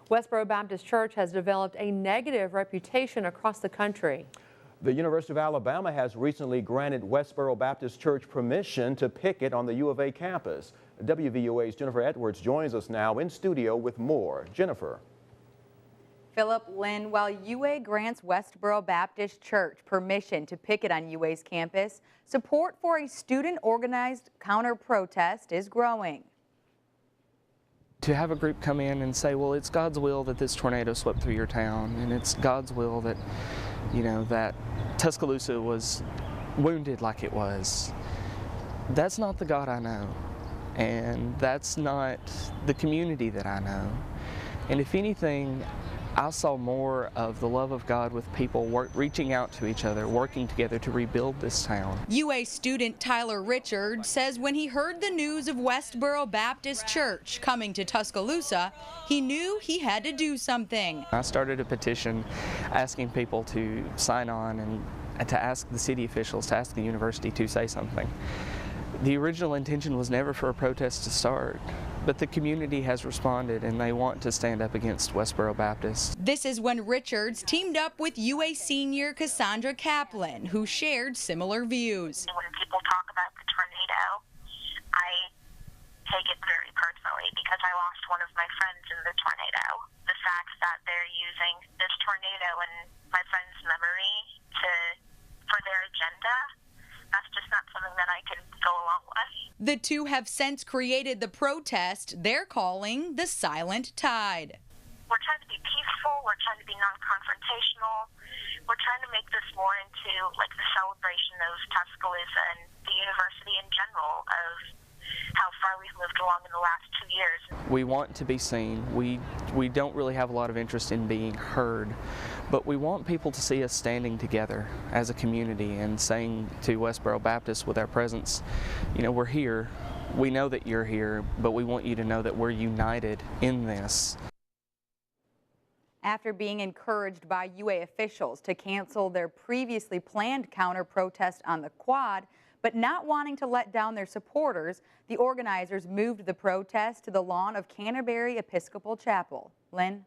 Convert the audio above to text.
Westboro Baptist Church has developed a negative reputation across the country. The University of Alabama has recently granted Westboro Baptist Church permission to picket on the U of A campus. WVUA's Jennifer Edwards joins us now in studio with more. Jennifer. Philip, Lynn, while UA grants Westboro Baptist Church permission to picket on UA's campus, support for a student-organized counter-protest is growing. To have a group come in and say, well, it's God's will that this tornado swept through your town, and it's God's will that, that Tuscaloosa was wounded like it was. That's not the God I know, and that's not the community that I know. And if anything, I saw more of the love of God with people reaching out to each other, working together to rebuild this town. UA student Tyler Richards says when he heard the news of Westboro Baptist Church coming to Tuscaloosa, he knew he had to do something. I started a petition asking people to sign on and to ask the city officials, to ask the university to say something. The original intention was never for a protest to start, but the community has responded and they want to stand up against Westboro Baptist. This is when Richards teamed up with UA senior Cassandra Kaplan, who shared similar views. When people talk about the tornado, I take it very personally because I lost one of my friends in the tornado. The fact that they're using this tornado and my friend's memory for their agenda, that's just not something that I can go along with. The two have since created the protest they're calling the Silent Tide. We're trying to be peaceful, we're trying to be non-confrontational, we're trying to make this more into like the celebration of Tuscaloosa and the university in general of how far we've moved along in the last 2 years. We want to be seen. We don't really have a lot of interest in being heard, but we want people to see us standing together as a community and saying to Westboro Baptist with our presence, we're here. We know that you're here, but we want you to know that we're united in this. After being encouraged by UA officials to cancel their previously planned counter-protest on the quad, but not wanting to let down their supporters, the organizers moved the protest to the lawn of Canterbury Episcopal Chapel. Lynn?